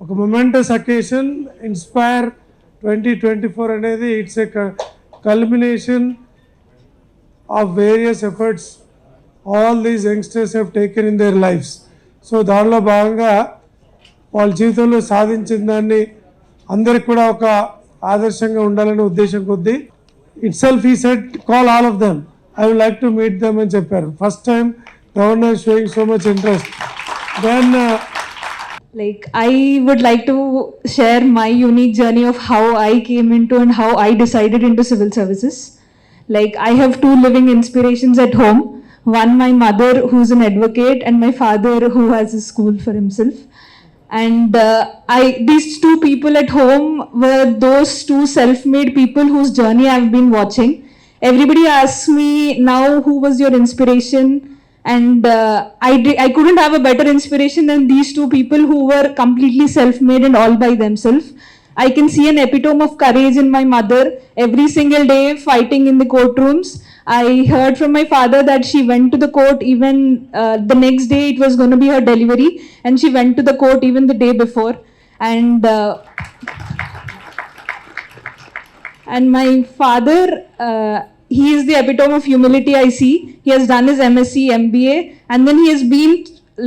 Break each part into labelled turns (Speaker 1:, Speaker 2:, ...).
Speaker 1: ఒక momentous occasion inspire 2024 అనేది it's a culmination of various efforts all these youngsters have taken in there lifes. So దానిలో భాగంగా వాళ్ళ జీవితంలో సాధించిన దాన్ని అందరికి కూడా ఒక ఆదర్శంగా ఉండాలనే ఉద్దేశం కొద్దీ ఇట్ సెల్ఫ్ ఈ set call all of them, I would like to meet them అని చెప్పారు. First time governor showing so much interest. Then
Speaker 2: Like, I would like to share my unique journey of how I came into and how I decided into civil services. Like, I have two living inspirations at home. One, my mother, who's an advocate, and my father, who has a school for himself. And these two people at home were those two self-made people whose journey I've been watching. Everybody asks me now, who was your inspiration? And I couldn't have a better inspiration than these two people who were completely self-made and all by themselves. I can see an epitome of courage in my mother every single day fighting in the courtrooms. I heard from my father that she went to the court even the next day it was going to be her delivery, and she went to the court even the day before. And my father, he is the epitome of humility I see. He has done his MSc, MBA, and then he has been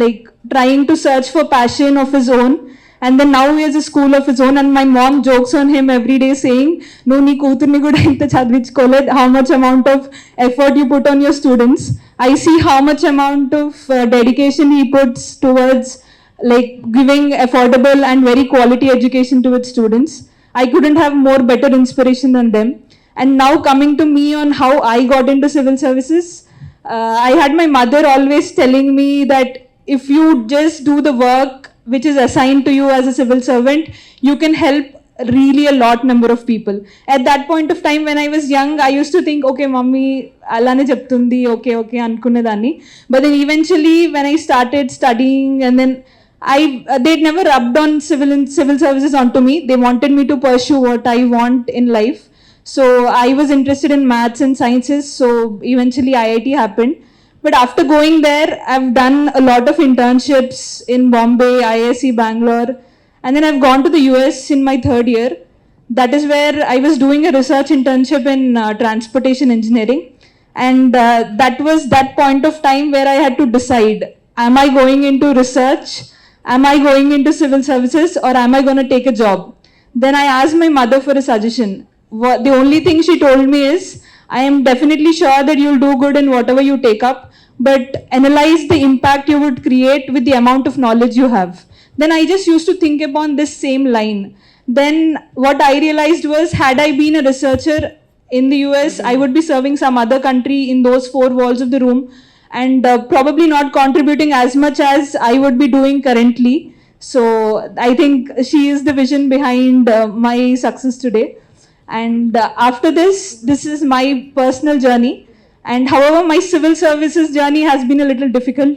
Speaker 2: like trying to search for passion of his own. And then now he has a school of his own, and my mom jokes on him every day saying, no, nee kooturni kuda inta chadivichukolet, how much amount of effort you put on your students. I see how much amount of dedication he puts towards like giving affordable and very quality education to its students. I couldn't have more better inspiration than them. And now coming to me on how I got into civil services, I had my mother always telling me that if you just do the work which is assigned to you as a civil servant, you can help really a lot number of people. At that point of time when I was young, I used to think, okay, mommy alane cheptundi, okay anukunedani. But then eventually when I started studying, and then they'd never rubbed on civil services onto me. They wanted me to pursue what I want in life. So I was interested in maths and sciences, so eventually IIT happened. But after going there, I've done a lot of internships in Bombay, IISc Bangalore, and then I've gone to the US in my third year. That is where I was doing a research internship in transportation engineering. And that was that point of time where I had to decide, am I going into research, am I going into civil services, or am I going to take a job? Then I asked my mother for a suggestion. The only thing she told me is, I am definitely sure that you'll do good in whatever you take up, but analyze the impact you would create with the amount of knowledge you have. Then I just used to think upon this same line. Then what I realized was, had I been a researcher in the US, I would be serving some other country in those four walls of the room, and probably not contributing as much as I would be doing currently. So I think she is the vision behind my success today. And after this is my personal journey. And however, my civil services journey has been a little difficult.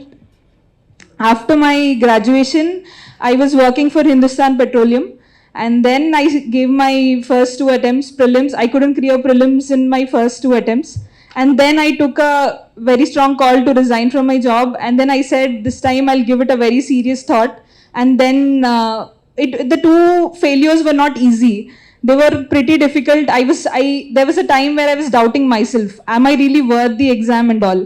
Speaker 2: After my graduation, I was working for Hindustan Petroleum. And then I gave my first two attempts, prelims. I couldn't clear prelims in my first two attempts. And then I took a very strong call to resign from my job. And then I said, this time I'll give it a very serious thought. And then the two failures were not easy. They were pretty difficult. There was a time where I was doubting myself. Am I really worth the exam and all?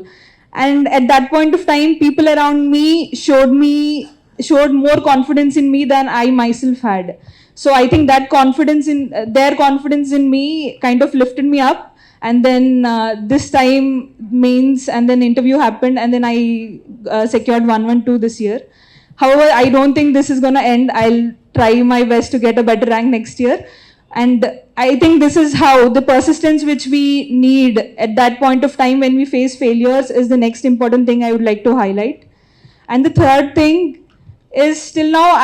Speaker 2: And at that point of time, people around me showed more confidence in me than I myself had. So I think that their confidence in me kind of lifted me up. And then this time mains and then interview happened, and then I secured 112 this year. However, I don't think this is going to end. I'll try my best to get a better rank next year. And I think this is how the persistence which we need at that point of time when we face failures is the next important thing I would like to highlight. And the third thing is, till now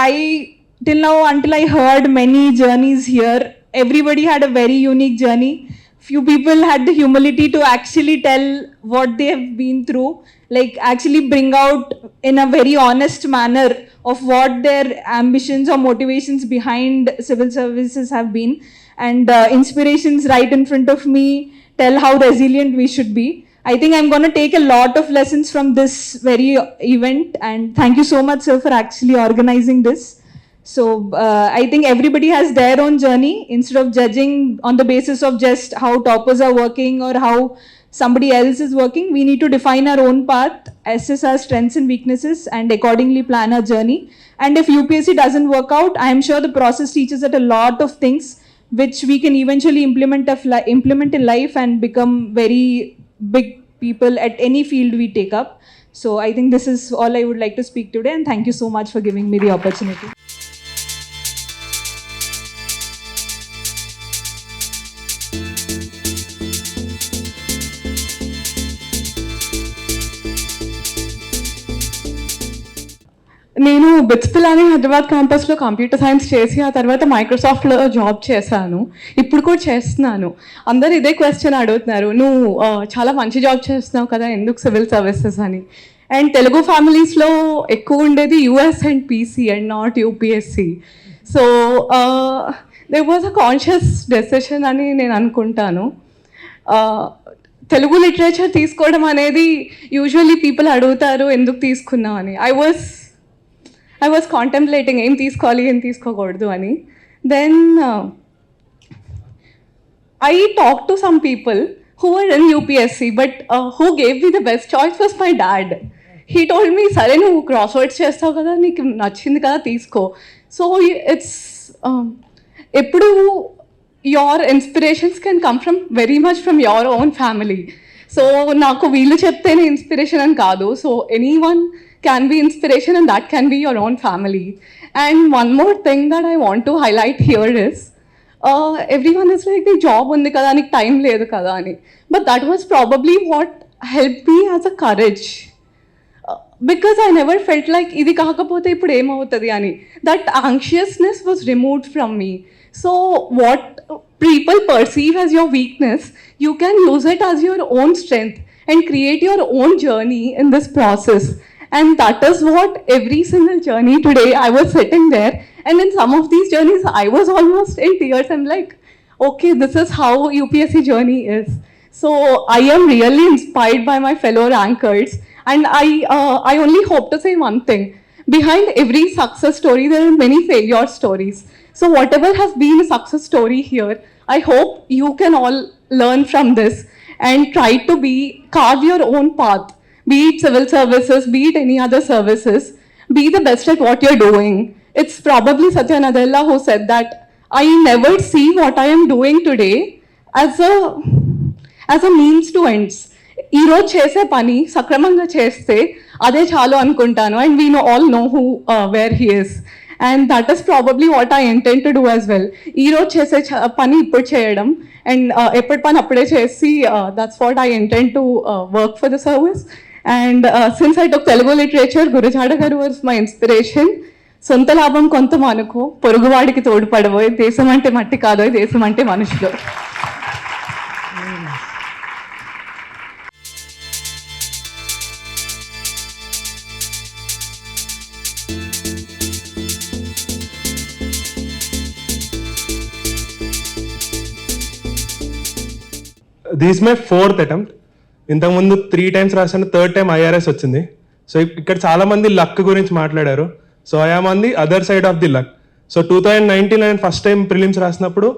Speaker 2: until I heard many journeys here, everybody had a very unique journey. Few people had the humility to actually tell what they have been through, like actually bring out in a very honest manner of what their ambitions or motivations behind civil services have been. And inspirations right in front of me tell how resilient we should be. I think I'm going to take a lot of lessons from this very event. And thank you so much, sir, for actually organizing this. So I think everybody has their own journey. Instead of judging on the basis of just how toppers are working or how somebody else is working, we need to define our own path, assess our strengths and weaknesses, and accordingly plan our journey. And if UPSC doesn't work out, I am sure the process teaches us a lot of things which we can eventually implement in life and become very big people at any field we take up. So I think this is all I would like to speak today, and thank you so much for giving me the opportunity.
Speaker 3: నేను bits Pilani Hyderabad క్యాంపస్లో computer science చేసి ఆ తర్వాత మైక్రోసాఫ్ట్లో job చేశాను. ఇప్పుడు కూడా చేస్తున్నాను. అందరు ఇదే క్వశ్చన్ అడుగుతున్నారు, నువ్వు చాలా మంచి జాబ్ చేస్తున్నావు కదా, ఎందుకు సివిల్ సర్వీసెస్ అని. అండ్ తెలుగు ఫ్యామిలీస్లో ఎక్కువ ఉండేది US and PC and not UPSC. So there was a conscious decision అని నేను అనుకుంటాను. తెలుగు లిటరేచర్ తీసుకోవడం అనేది యూజువల్లీ పీపుల్ అడుగుతారు ఎందుకు తీసుకున్నావు అని. I was contemplating ఏం తీసుకోవాలి ఏం తీసుకోకూడదు అని. Then I talked to some people who were in UPSC, but who gave me the best choice was my dad. He told me, సరే నువ్వు క్రాస్ వర్డ్స్ చేస్తావు కదా, నీకు నచ్చింది కదా తీసుకో. సో ఇట్స్ ఎప్పుడు your inspirations can come from very much from your own family. So నాకు వీళ్ళు చెప్తేనే ఇన్స్పిరేషన్ అని కాదు. So anyone can be inspiration and that can be your own family. And one more thing that I want to highlight here is everyone is like the job undi kada nik time ledu kada ani, but that was probably what helped me as a courage, because I never felt like idi kakapothe ippudu em avutadi ani. That anxiousness was removed from me. So what people perceive as your weakness, you can use it as your own strength and create your own journey in this process. And that is what every single journey today, I was sitting there, and in some of these journeys, I was almost in tears. I'm like, okay, this is how UPSC journey is. So I am really inspired by my fellow rankers, and I only hope to say one thing. Behind every success story, there are many failure stories. So whatever has been a success story here, I hope you can all learn from this and try to carve your own path. Be it civil services, be it any other services, be the best at what you're doing. It's probably Satya Nadella who said that I never see what I am doing today as a means to ends. ఈ రోజు చేసే పని సక్రమంగా చేస్తే అదే చాలు అనుకుంటాను. And we all know who where he is, and that is probably what I intend to do as well. ఈ రోజు చేసే పని ఇప్పుడు చేయడం అండ్ ఎప్పటి పని అప్పుడే చేసి that's what I intend to work for the service. And since I took Telugu literature, Gurujada garu was my inspiration. సొంత లాభం కొంత మనకు, పొరుగువాడికి తోడ్పడబోయే, దేశం అంటే మట్టి కాదు, దేశం అంటే మనుషులు.
Speaker 4: This is my 4th attempt. ఇంతకుముందు 3 times రాశాను, 3rd time IRS వచ్చింది. సో ఇక్కడ చాలా మంది లక్ గురించి మాట్లాడారు. So I am on the other side of the luck. So 2019 నేను ఫస్ట్ టైం ప్రిలిమ్స్ రాసినప్పుడు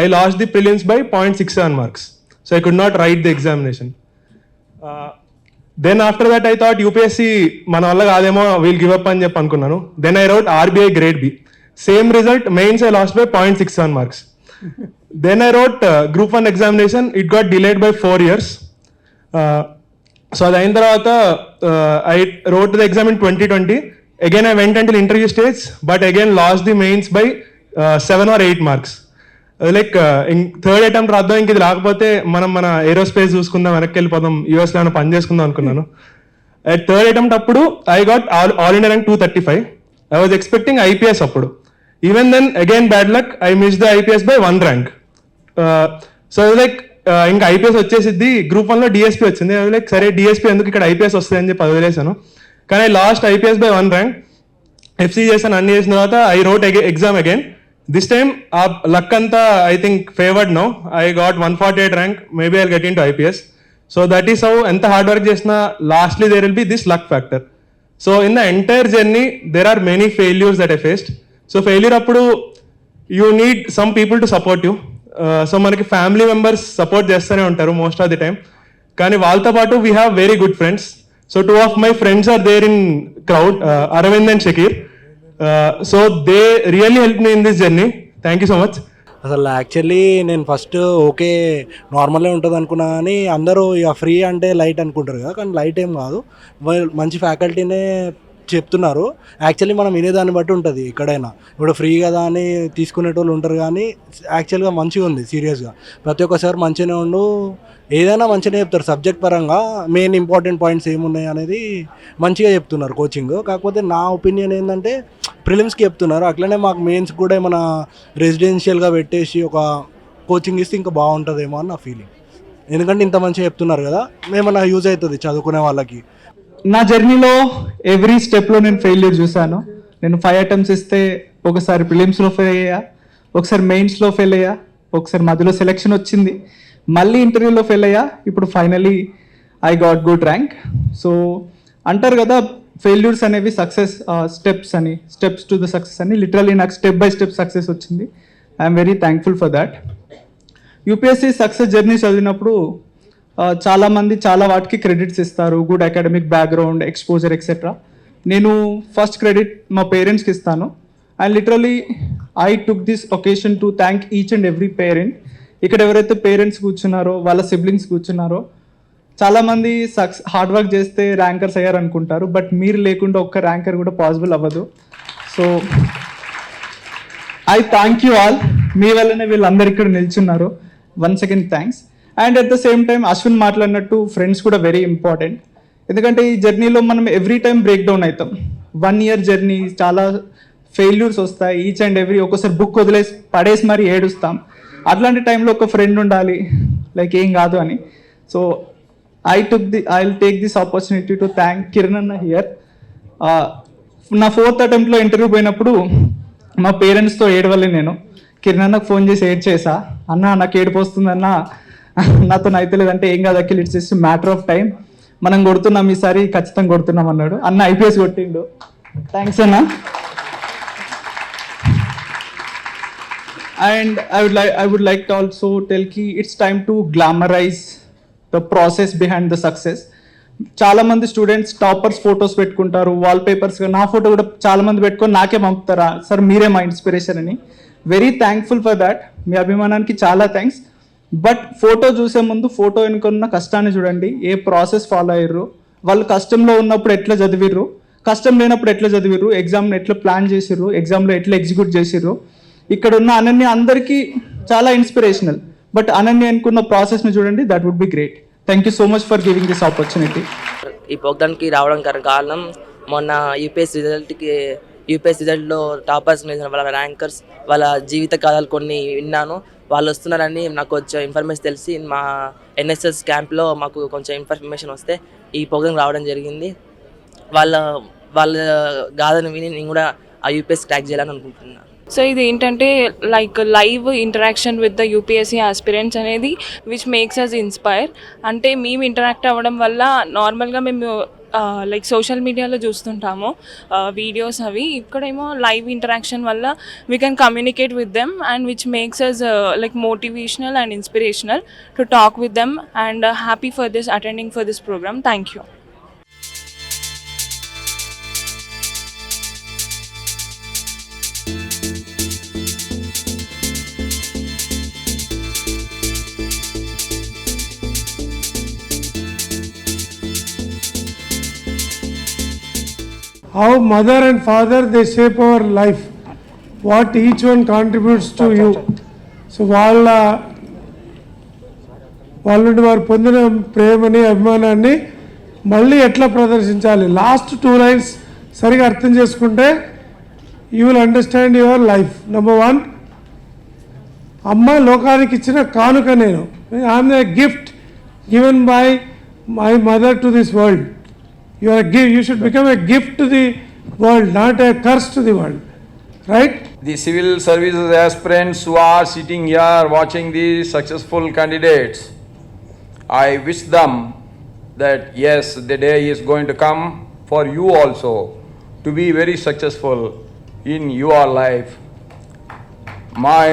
Speaker 4: I lost the prelims by 0.67 marks. So I could not write the examination. Then after that I thought UPSC మన వల్ల కాదేమో, we'll give up అని చెప్పి అనుకున్నాను. Then I wrote RBI grade B, same result, mains I lost by 0.67 marks. Then I wrote group 1 examination, it got delayed by 4 years. So అదైన తర్వాత I wrote the exam in 2020. Again I went until interview stage, but again lost the mains by 7 or 8 marks. Like third attempt రాద్దాం, ఇంక ఇది రాకపోతే మన aerospace చూసుకుందాం, వెనక్కి వెళ్ళిపోదాం, యూఎస్లో ఏమైనా పని చేసుకుందాం అనుకున్నాను. అట్ థర్డ్ అటెంప్ట్ అప్పుడు I got all India rank 235. I was expecting IPS అప్పుడు. Even then again bad luck, I miss the IPS by 1 rank. So like ఇంకా ఐపీఎస్ వచ్చేసిద్ది, గ్రూప్ 1లో డిఎస్పీ వచ్చింది. లైక్ సరే డిఎస్పీ ఎందుకు, ఇక్కడ ఐపీఎస్ వస్తుంది అని చెప్పి వదిలేసాను. కానీ last IPS by 1 rank. FC చేశాను, అన్ని చేసిన తర్వాత I wrote exam again. This time ఆ లక్ అంతా I think favoured now. I got 148 rank. Maybe I get in to IPS. So that is how, ఎంత హార్డ్ వర్క్ చేసినా lastly there will be this luck factor. So in the entire journey there are many failures that I faced, so failure అప్పుడు you need some people to support you. So మనకి family members support చేస్తూనే ఉంటారు most of the time. కానీ వాళ్ళతో పాటు we have very good friends. So 2 of my friends are there in crowd, Aravind and Shakir. So they really helped me in this journey. Thank you so much.
Speaker 5: అసలు actually నేను first okay నార్మల్గా ఉంటుంది అనుకున్నా, కానీ అందరూ ఇక free అంటే light అనుకుంటారు కదా, కానీ లైట్ ఏం కాదు. మంచి ఫ్యాకల్టీనే చెప్తున్నారు. యాక్చువల్లీ మనం వినేదాన్ని బట్టి ఉంటుంది ఎక్కడైనా. ఇప్పుడు ఫ్రీ కదా అని తీసుకునేటోళ్ళు ఉంటారు, కానీ యాక్చువల్గా మంచిగా ఉంది. సీరియస్గా ప్రతి ఒక్కసారి మంచిగానే ఉండు, ఏదైనా మంచిగానే చెప్తారు. సబ్జెక్ట్ పరంగా మెయిన్ ఇంపార్టెంట్ పాయింట్స్ ఏమున్నాయి అనేది మంచిగా చెప్తున్నారు కోచింగ్. కాకపోతే నా ఒపీనియన్ ఏంటంటే ప్రిలిమ్స్కి చెప్తున్నారు, అట్లనే మాకు మెయిన్స్ కూడా ఏమైనా రెసిడెన్షియల్గా పెట్టేసి ఒక కోచింగ్ ఇస్తే ఇంకా బాగుంటుందేమో అని నా ఫీలింగ్. ఎందుకంటే ఇంత మంచిగా చెప్తున్నారు కదా, ఏమైనా యూజ్ అవుతుంది చదువుకునే వాళ్ళకి.
Speaker 6: నా జర్నీలో ఎవ్రీ స్టెప్లో నేను ఫెయిల్యూర్ చూశాను. నేను 5 attempts ఇస్తే ఒకసారి ప్రిలిమ్స్లో ఫెయిల్ అయ్యా, ఒకసారి మెయిన్స్లో ఫెయిల్ అయ్యా, ఒకసారి మధ్యలో సెలెక్షన్ వచ్చింది, మళ్ళీ ఇంటర్వ్యూలో ఫెయిల్ అయ్యా, ఇప్పుడు finally I got good rank. So అంటారు కదా ఫెయిల్యూర్స్ అనేవి success steps to the success అని. లిటరలీ నాకు స్టెప్ బై స్టెప్ సక్సెస్ వచ్చింది. I'm very thankful for that. UPSC success journey చదివినప్పుడు చాలామంది చాలా వాటికి క్రెడిట్స్ ఇస్తారు, good academic background, exposure et cetera. నేను ఫస్ట్ క్రెడిట్ మా పేరెంట్స్కి ఇస్తాను. And literally I took this occasion to thank each and every parent. ఇక్కడ ఎవరైతే పేరెంట్స్ కూర్చున్నారో, వాళ్ళ సిబ్లింగ్స్ కూర్చున్నారో, చాలామంది హార్డ్ వర్క్ చేస్తే ర్యాంకర్స్ అయ్యారు అనుకుంటారు, బట్ మీరు లేకుండా ఒక్క ర్యాంకర్ కూడా పాసిబుల్ అవ్వదు. So I thank you all. మీ వల్లనే వీళ్ళందరూ ఇక్కడ నిల్చున్నారు. Once again thanks. And at the same time Ashwin మాట్లాడినట్టు ఫ్రెండ్స్ కూడా వెరీ ఇంపార్టెంట్. ఎందుకంటే ఈ జర్నీలో మనం ఎవ్రీ టైం బ్రేక్ డౌన్ అవుతాం. 1 year జర్నీ, చాలా ఫెయిల్యూర్స్ వస్తాయి ఈచ్ అండ్ ఎవ్రీ. ఒక్కోసారి బుక్ వదిలేసి పడేసి మరి ఏడుస్తాం. అట్లాంటి టైంలో ఒక ఫ్రెండ్ ఉండాలి, లైక్ ఏం కాదు అని. So I will take this opportunity to thank Kiran అన్న హియర్. నా 4th attemptలో ఇంటర్వ్యూ పోయినప్పుడు మా పేరెంట్స్తో ఏడవలే. నేను కిరణ్ అన్నకు ఫోన్ చేసి ఏడ్చేసా, అన్న నాకు ఏడుపు వస్తుందన్న, నాతో అయితే లేదంటే ఏం కాదు Akhil, it's just matter of time, మనం కొడుతున్నాం ఈసారి, ఖచ్చితంగా కొడుతున్నాం అన్నాడు. అన్న ఐపీఎస్ కొట్టిండు. థ్యాంక్స్ అన్న. And I would like to also tell ki it's time to glamorize the process behind the success. చాలా మంది స్టూడెంట్స్ టాపర్స్ ఫొటోస్ పెట్టుకుంటారు, వాల్ పేపర్స్గా. నా ఫోటో కూడా చాలా మంది పెట్టుకొని నాకే పంపుతారా సార్ మీరే మా ఇన్స్పిరేషన్ అని. Very thankful for that. మీ అభిమానానికి చాలా థ్యాంక్స్. బట్ ఫోటో చూసే ముందు ఫోటో వెనుకున్న కష్టాన్ని చూడండి. ఏ ప్రాసెస్ ఫాలో అయ్యారు, వాళ్ళు కష్టంలో ఉన్నప్పుడు ఎట్లా చదివిర్రు, కష్టం లేనప్పుడు ఎట్లా చదివిర్రు, ఎగ్జామ్ని ఎట్లా ప్లాన్ చేసిర్రు, ఎగ్జామ్లో ఎట్లా ఎగ్జిక్యూట్ చేసిర్రు. ఇక్కడ ఉన్న అనన్య అందరికీ చాలా ఇన్స్పిరేషనల్. బట్ అనన్య అనుకున్న ప్రాసెస్ని చూడండి, that would be great. Thank you so much for giving this opportunity.
Speaker 7: ఈ ప్రోగ్రామ్కి రావడం కారణం మొన్న యూపీఎస్సీ రిజల్ట్లో టాపర్స్ వాళ్ళ ర్యాంకర్స్ వాళ్ళ జీవిత కథలు కొన్ని విన్నాను. వాళ్ళు వస్తున్నారని నాకు కొంచెం ఇన్ఫర్మేషన్ తెలిసి మా ఎన్ఎస్ఎస్ క్యాంప్లో మాకు కొంచెం ఇన్ఫర్మేషన్ వస్తే ఈ ప్రోగ్రామ్ రావడం జరిగింది. వాళ్ళ గాథను విని నేను కూడా ఆ యూపీఎస్సీ ట్రాక్ చేయాలని అనుకుంటున్నాను.
Speaker 8: సో ఇది ఏంటంటే like live interaction with the UPSC aspirants అనేది విచ్ మేక్స్ అస్ ఇన్స్పైర్. అంటే మేము ఇంటరాక్ట్ అవ్వడం వల్ల నార్మల్గా మేము లైక్ సోషల్ మీడియాలో చూస్తుంటాము వీడియోస్ అవి, ఇక్కడేమో లైవ్ ఇంటరాక్షన్ వల్ల we can communicate with them and which makes us like motivational and inspirational to talk with them and happy for this attending for this programme. Thank you.
Speaker 1: How mother and father, they shape our life, what each one contributes to you. So వాళ్ళ నుండి వారు పొందిన ప్రేమని అభిమానాన్ని మళ్ళీ ఎట్లా ప్రదర్శించాలి, last 2 lines సరిగా అర్థం చేసుకుంటే you will understand your life. Number 1, అమ్మ లోకానికి ఇచ్చిన కానుక నేను. I'm a gift given by my mother to this world. You are a gift. You should become a gift to the world, not a curse to the world, right?
Speaker 9: The civil services aspirants who are sitting here watching these successful candidates, I wish them that yes, the day is going to come for you also to be very successful in your life. My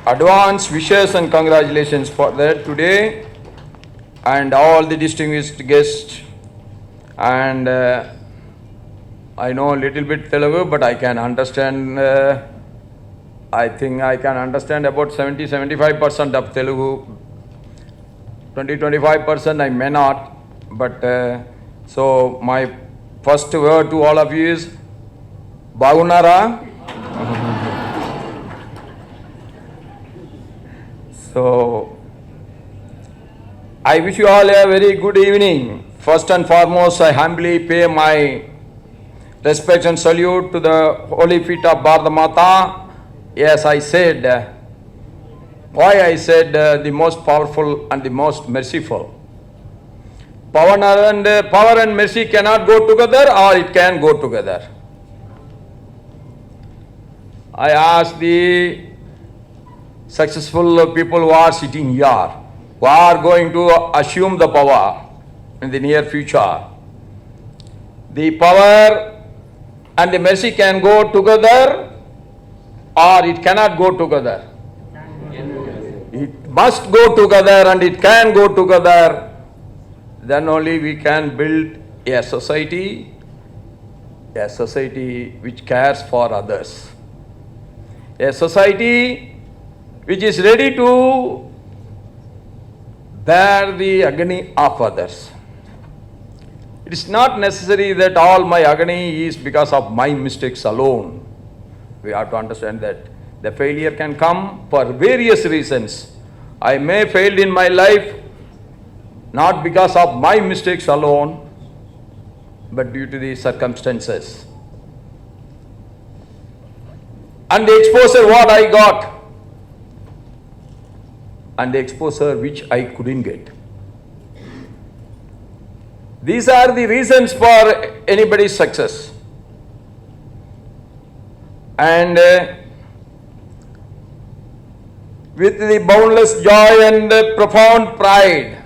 Speaker 9: advance wishes and congratulations for that today, and all the distinguished guests. And I know a little bit Telugu, but I can understand. I think I can understand about 70-75% of Telugu. 20-25% I may not. But so my first word to all of you is Bagunara. So I wish you all a very good evening. First and foremost, I humbly pay my respect and salute to the holy feet of Bharata Mata. Yes, I said, why I said the most powerful and the most merciful. Power and mercy cannot go together, or it can go together. I ask the successful people who are sitting here, who are going to assume the power in the near future. The power and the mercy can go together, or it cannot go together. It must go together, and it can go together. Then only we can build a society which cares for others. A society which is ready to bear the agony of others. It is not necessary that all my agony is because of my mistakes alone. We have to understand that the failure can come for various reasons. I may failed in my life not because of my mistakes alone, but due to the circumstances. And the exposure what I got, and the exposure which I couldn't get. These are the reasons for anybody's success. And with the boundless joy and profound pride,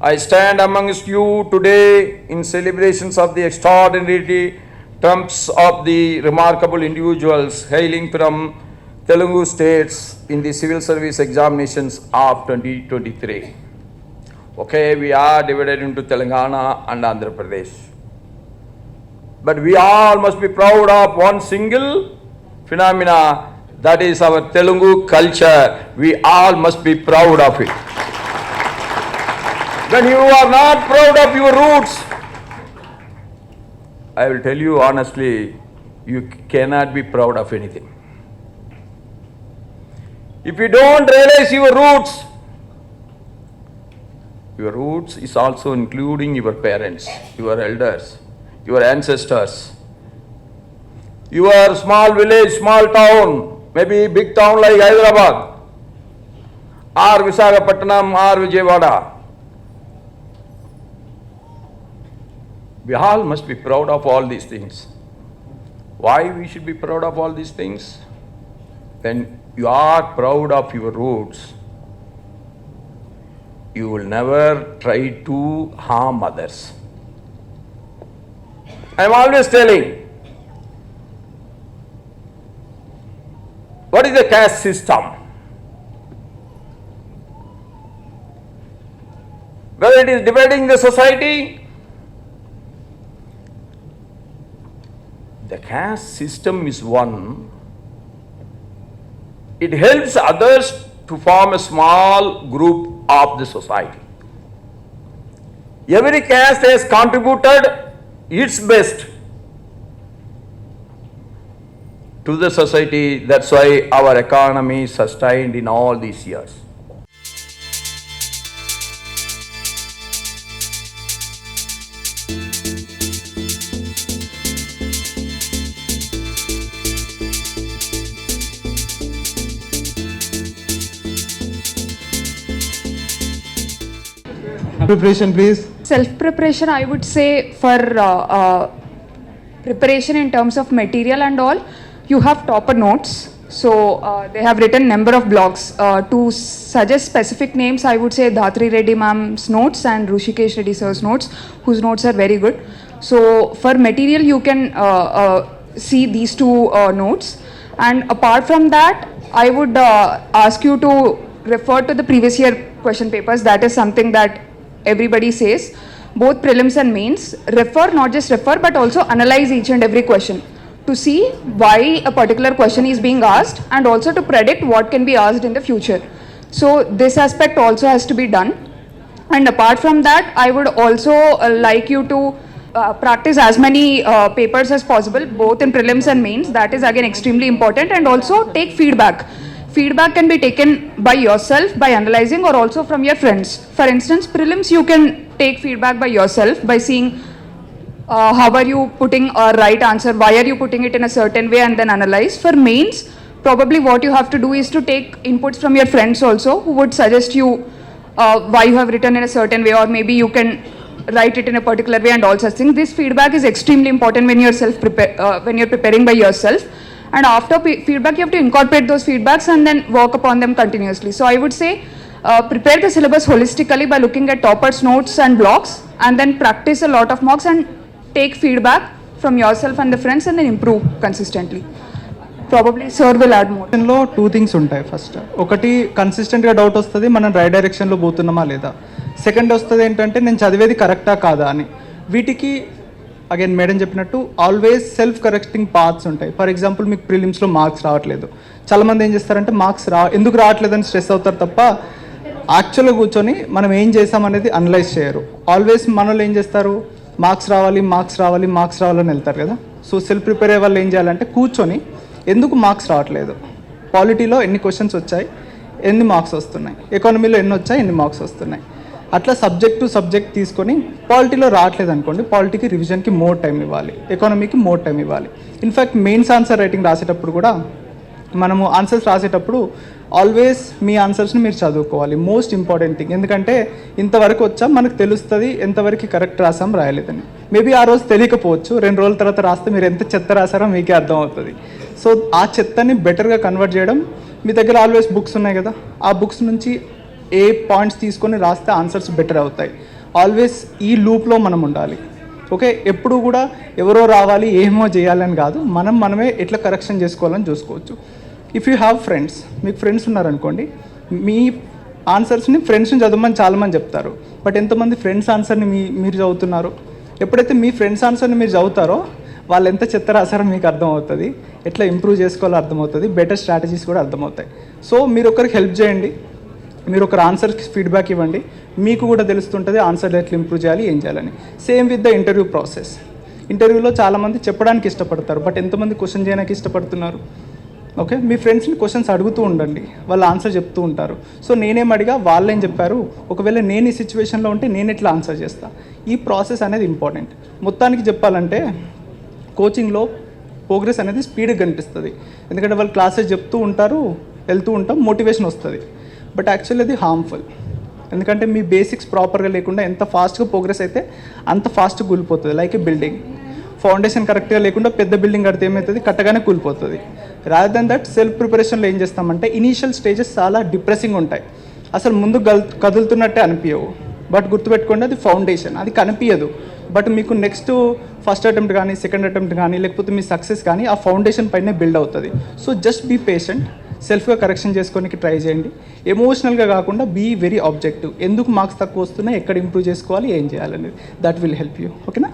Speaker 9: I stand amongst you today in celebrations of the extraordinary trumps of the remarkable individuals hailing from Telugu states in the civil service examinations of 2023. Okay, we are divided into Telangana and Andhra Pradesh. But we all must be proud of one single phenomena, that is our Telugu culture. We all must be proud of it. When you are not proud of your roots, I will tell you honestly, you cannot be proud of anything. If you don't realize your roots is also including your parents, your elders, your ancestors, your small village, small town, maybe big town like Hyderabad, or Visakhapatnam, or Vijayawada. We all must be proud of all these things. Why we should be proud of all these things? When you are proud of your roots, you will never try to harm others. I am always telling, what is the caste system? Whether it is dividing the society, the caste system is one. It helps others to form a small group of the society. Every caste has contributed its best to the society. That's why our economy is sustained in all these years.
Speaker 6: Preparation, please.
Speaker 10: Self-preparation, I would say, for preparation in terms of material and all, you have topper notes. So they have written number of blogs. To suggest specific names, I would say Dhatri Reddy ma'am's notes and Rushikesh Reddy sir's notes, whose notes are very good. So for material, you can see these two notes. And apart from that, I would ask you to refer to the previous year question papers. That is something that everybody says. Both prelims and mains, refer, not just refer, but also analyze each and every question to see why a particular question is being asked and also to predict what can be asked in the future. So this aspect also has to be done. And apart from that, I would also like you to practice as many papers as possible, both in prelims and mains. That is again extremely important. And also take feedback. Feedback can be taken by yourself by analyzing, or also from your friends. For instance, prelims you can take feedback by yourself by seeing how are you putting a right answer, why are you putting it in a certain way, and then analyze. For mains, probably what you have to do is to take inputs from your friends also, who would suggest you why you have written in a certain way, or maybe you can write it in a particular way and all such things. This feedback is extremely important when when you're preparing by yourself. And after feedback, you have to incorporate those feedbacks and then work upon them continuously. So I would say prepare the syllabus holistically by looking at toppers' notes and blocks, and then practice a lot of mocks and take feedback from yourself and the friends, and then improve consistently. Probably sir will add more.
Speaker 6: లో 2 things ఉంటాయి. First ఒకటి కన్సిస్టెంట్గా doubt వస్తుంది, మనం right డైరెక్షన్లో పోతున్నామా లేదా. Second వస్తుంది ఏంటంటే నేను చదివేది కరెక్టా కాదా అని. వీటికి అగైన్ మేడం చెప్పినట్టు ఆల్వేస్ సెల్ఫ్ కరెక్టింగ్ పార్ట్స్ ఉంటాయి. ఫర్ ఎగ్జాంపుల్ మీకు ప్రిలిమ్స్లో మార్క్స్ రావట్లేదు, చాలామంది ఏం చేస్తారంటే మార్క్స్ ఎందుకు రావట్లేదని స్ట్రెస్ అవుతారు తప్ప యాక్చువల్గా కూర్చొని మనం ఏం చేసామనేది అనలైజ్ చేయరు. ఆల్వేస్ మనలో ఏం చేస్తారు, మార్క్స్ రావాలి మార్క్స్ రావాలి మార్క్స్ రావాలని వెళ్తారు కదా. సో సెల్ఫ్ ప్రిపేర్ అయ్యే వాళ్ళు ఏం చేయాలంటే కూర్చొని ఎందుకు మార్క్స్ రావట్లేదు, పాలిటీలో ఎన్ని క్వశ్చన్స్ వచ్చాయి, ఎన్ని మార్క్స్ వస్తున్నాయి, ఎకానమీలో ఎన్ని వచ్చాయి, ఎన్ని మార్క్స్ వస్తున్నాయి, అట్లా సబ్జెక్ట్ టు సబ్జెక్ట్ తీసుకొని పాలిటీలో రావట్లేదు అనుకోండి, పాలిటీకి రివిజన్కి మోర్ టైం ఇవ్వాలి, ఎకానమీకి మోర్ టైం ఇవ్వాలి. ఇన్ఫ్యాక్ట్ మెయిన్స్ ఆన్సర్ రైటింగ్ రాసేటప్పుడు కూడా మనము ఆన్సర్స్ రాసేటప్పుడు ఆల్వేస్ మీ ఆన్సర్స్ని మీరు చదువుకోవాలి. Most important thing. ఎందుకంటే ఇంతవరకు వచ్చా మనకు తెలుస్తుంది ఎంతవరకు కరెక్ట్ రాసాం రాయలేదని. మేబీ ఆ రోజు తెలియకపోవచ్చు, 2 రోజుల తర్వాత రాస్తే మీరు ఎంత చెత్త రాసారో మీకే అర్థమవుతుంది. సో ఆ చెత్తని బెటర్గా కన్వర్ట్ చేయడం, మీ దగ్గర ఆల్వేస్ బుక్స్ ఉన్నాయి కదా, ఆ బుక్స్ నుంచి ఏ పాయింట్స్ తీసుకొని రాస్తే ఆన్సర్స్ బెటర్ అవుతాయి. ఆల్వేస్ ఈ లూప్లో మనం ఉండాలి. ఓకే, ఎప్పుడు కూడా ఎవరో రావాలి ఏమో చేయాలని కాదు, మనమే ఎట్లా కరెక్షన్ చేసుకోవాలని చూసుకోవచ్చు. ఇఫ్ యూ హ్యావ్ ఫ్రెండ్స్, మీకు ఫ్రెండ్స్ ఉన్నారనుకోండి, మీ ఆన్సర్స్ని ఫ్రెండ్స్ని చదవమని చాలామంది చెప్తారు, బట్ ఎంతమంది ఫ్రెండ్స్ ఆన్సర్ని మీరు చదువుతున్నారు? ఎప్పుడైతే మీ ఫ్రెండ్స్ ఆన్సర్ని మీరు చదువుతారో వాళ్ళు ఎంత చెత్త రాసారో మీకు అర్థమవుతుంది, ఎట్లా ఇంప్రూవ్ చేసుకోవాలో అర్థమవుతుంది, బెటర్ స్ట్రాటజీస్ కూడా అర్థమవుతాయి. సో మీరు ఒకరికి హెల్ప్ చేయండి, మీరు ఒకరు ఆన్సర్కి ఫీడ్బ్యాక్ ఇవ్వండి, మీకు కూడా తెలుస్తుంటుంది ఆన్సర్ ఎట్లా ఇంప్రూవ్ చేయాలి, ఏం చేయాలని. Same with the interview process. ఇంటర్వ్యూలో చాలామంది చెప్పడానికి ఇష్టపడతారు, బట్ ఎంతమంది క్వశ్చన్ చేయడానికి ఇష్టపడుతున్నారు? ఓకే, మీ ఫ్రెండ్స్ని క్వశ్చన్స్ అడుగుతూ ఉండండి, వాళ్ళు ఆన్సర్ చెప్తూ ఉంటారు. సో నేనేం అడిగా, వాళ్ళేం చెప్పారు, ఒకవేళ నేను ఈ సిచ్యువేషన్లో ఉంటే నేను ఎట్లా ఆన్సర్ చేస్తాను, ఈ ప్రాసెస్ అనేది ఇంపార్టెంట్. మొత్తానికి చెప్పాలంటే కోచింగ్లో ప్రోగ్రెస్ అనేది స్పీడ్గా కనిపిస్తుంది, ఎందుకంటే వాళ్ళు క్లాసెస్ చెప్తూ ఉంటారు, వెళ్తూ ఉంటాం, మోటివేషన్ వస్తుంది. బట్ యాక్చువల్లీ అది హార్మ్ఫుల్, ఎందుకంటే మీ బేసిక్స్ ప్రాపర్గా లేకుండా ఎంత ఫాస్ట్గా ప్రోగ్రెస్ అయితే అంత ఫాస్ట్గా కూలిపోతుంది. లైక్ ఏ బిల్డింగ్, ఫౌండేషన్ కరెక్ట్గా లేకుండా పెద్ద బిల్డింగ్ కడితే ఏమవుతుంది, కట్టగానే కూలిపోతుంది. రాదర్ దెన్ దట్ సెల్ఫ్ ప్రిపరేషన్లో ఏం చేస్తామంటే ఇనీషియల్ స్టేజెస్ చాలా డిప్రెసింగ్ ఉంటాయి, అసలు ముందు కదులుతున్నట్టే అనిపించవు. బట్ గుర్తుపెట్టుకోండి, అది ఫౌండేషన్, అది కనిపించదు. బట్ మీకు నెక్స్ట్ ఫస్ట్ అటెంప్ట్ కానీ సెకండ్ అటెంప్ట్ కానీ లేకపోతే మీ సక్సెస్ కానీ ఆ ఫౌండేషన్ పైనే బిల్డ్ అవుతుంది. సో జస్ట్ బీ పేషెంట్, సెల్ఫ్గా కరెక్షన్ చేసుకోనికి ట్రై చేయండి. ఎమోషనల్గా కాకుండా బీ వెరీ ఆబ్జెక్టివ్. ఎందుకు మార్క్స్ తక్కువ వస్తున్నాయి, ఎక్కడ ఇంప్రూవ్ చేసుకోవాలి, ఏం చేయాలనేది, దట్ విల్ హెల్ప్ యూ. ఓకేనా?